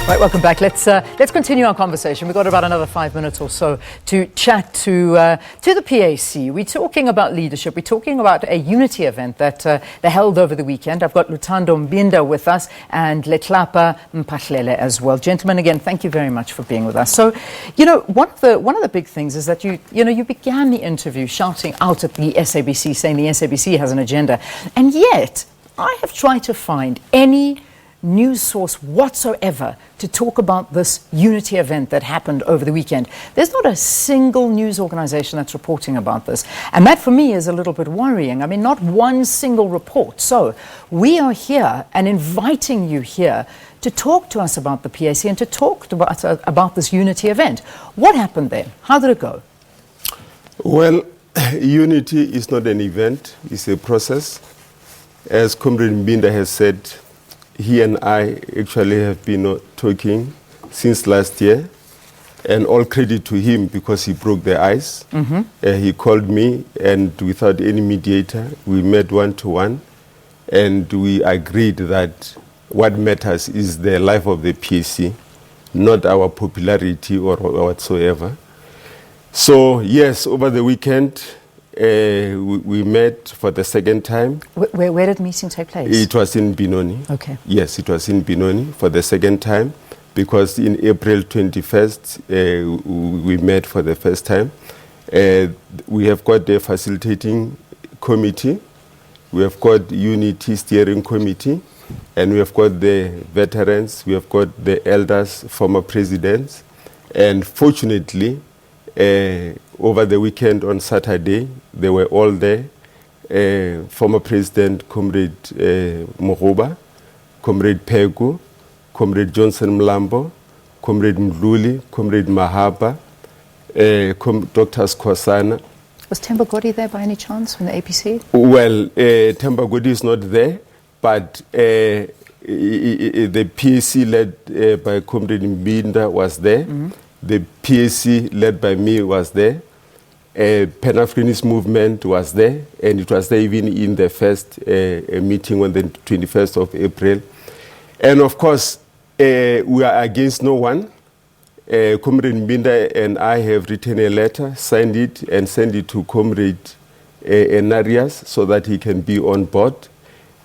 Right, welcome back. Let's continue our conversation. We've got about another 5 minutes or so to chat to the PAC. We're talking about leadership. We're talking about a unity event that they held over the weekend. I've got Luthando Mbinda with us and Letlapa Mphahlele as well. Gentlemen, again, thank you very much for being with us. So, you know, one of the big things is that you began the interview shouting out at the SABC, saying the SABC has an agenda, and yet I have tried to find any news source whatsoever to talk about this unity event that happened over the weekend. There's not a single news organization that's reporting about this. And that for me is a little bit worrying. I mean, not one single report. So we are here and inviting you here to talk to us about the PAC and to talk about this unity event. What happened there? How did it go? Well, unity is not an event, it's a process. As Comrade Mbinda has said, he and I actually have been talking since last year, and all credit to him because he broke the ice. He called me, and without any mediator, we met one-to-one, and we agreed that what matters is the life of the PAC, not our popularity or whatsoever. So yes, over the weekend, we met for the second time. Where did the meeting take place? It was in Benoni. Okay. Yes, it was in Benoni for the second time, because in April 21st, we met for the first time. We have got the facilitating committee, we have got unity steering committee, and we have got the veterans, we have got the elders, former presidents, and fortunately, over the weekend on Saturday, they were all there. Former President Comrade Makgoba, Comrade Pheko, Comrade Johnson Mlambo, Comrade Mdluli, Comrade Mahaba, Dr. Skwasana. Was Thembagodi there by any chance from the APC? Well, Thembagodi is not there, but the PAC led by Comrade Mbinda was there. The PAC led by me was there. Pan-Africanist movement was there, and it was there even in the first meeting on the 21st of April. And of course, we are against no one. Comrade Mbinda and I have written a letter, signed it, and sent it to Comrade Enarias so that he can be on board.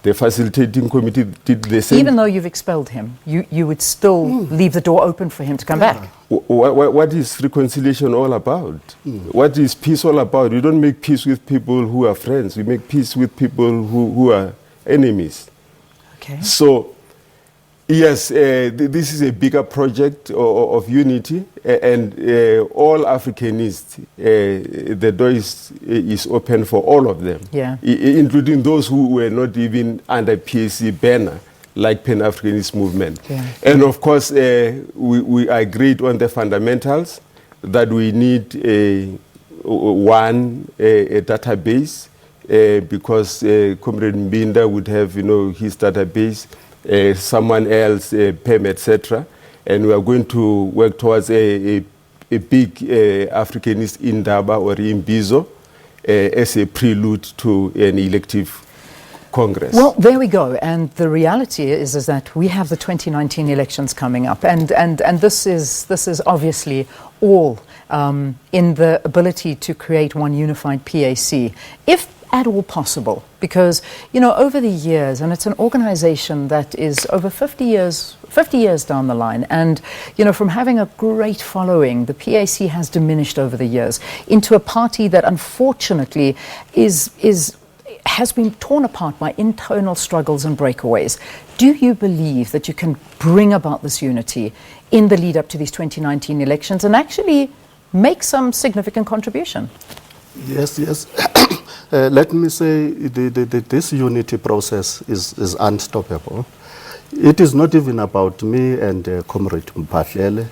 The facilitating committee did the same. Even though you've expelled him, you would still leave the door open for him to come back? What is reconciliation all about? What is peace all about? You don't make peace with people who are friends. We make peace with people who are enemies. Okay. So, yes, this is a bigger project of unity, and all Africanists, the door is open for all of them, including those who were not even under PAC banner, like Pan-Africanist movement. And of course, we agreed on the fundamentals that we need a database, because Comrade Mbinda would have, his database, someone else, PEM, etc. And we are going to work towards a big Africanist Indaba or Imbizo as a prelude to an elective Congress. Well, there we go. And the reality is that we have the 2019 elections coming up, and this is obviously all in the ability to create one unified PAC, if at all possible, because over the years, and it's an organization that is over 50 years down the line, and from having a great following, the PAC has diminished over the years into a party that unfortunately has been torn apart by internal struggles and breakaways. Do you believe that you can bring about this unity in the lead up to these 2019 elections and actually make some significant contribution? Yes. Let me say this unity process is unstoppable. It is not even about me and Comrade Mphahlele.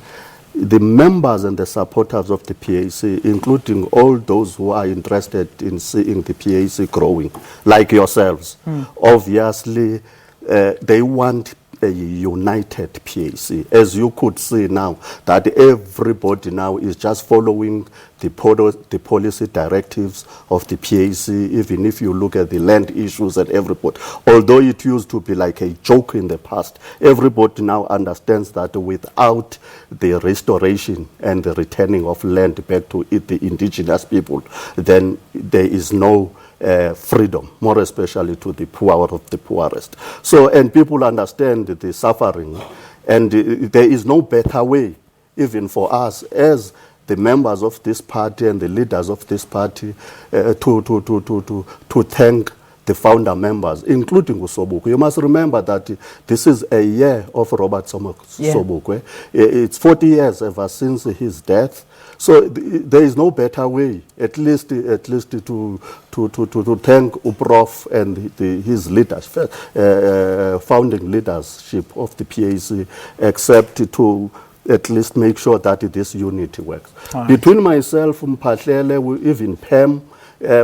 The members and the supporters of the PAC, including all those who are interested in seeing the PAC growing, like yourselves, obviously they want a united PAC. As you could see now, that everybody now is just following the policy directives of the PAC, even if you look at the land issues and everybody. Although it used to be like a joke in the past, everybody now understands that without the restoration and the returning of land back to the indigenous people, then there is no freedom, more especially to the poor of the poorest. So, and people understand the suffering, and there is no better way, even for us as the members of this party and the leaders of this party, to thank the founder members, including Sobukwe. You must remember that this is a year of Robert Sobukwe. It's 40 years ever since his death. So there is no better way, at least to thank Uprof and his leadership, founding leadership of the PAC, except to at least make sure that this unity works. Right. Between myself, Mphahlele, even PEM,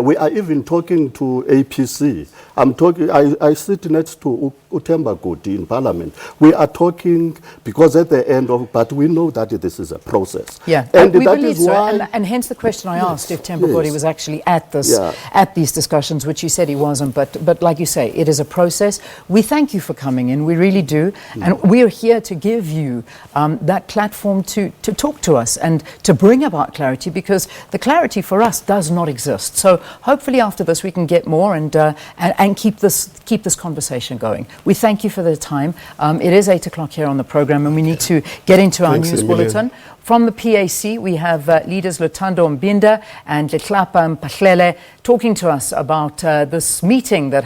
we are even talking to APC. I sit next to Utemba Gudi in Parliament. We are talking because at the end of, but we know that this is a process. Yeah, and we that believe is so. why. And hence the question I asked if Temba Gudi was actually at this, at these discussions, which he said he wasn't. But like you say, it is a process. We thank you for coming in. We really do, and we are here to give you that platform to talk to us and to bring about clarity, because the clarity for us does not exist. So hopefully after this we can get more and keep this conversation going. We thank you for the time. It is 8 o'clock here on the program, and we need to get into our news bulletin. From the PAC, we have leaders Luthando, Mbinda and Letlapa and Mphahlele talking to us about this meeting that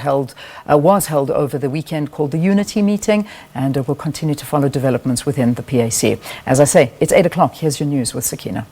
was held over the weekend called the Unity Meeting, and we'll continue to follow developments within the PAC. As I say, it's 8 o'clock. Here's your news with Sakina.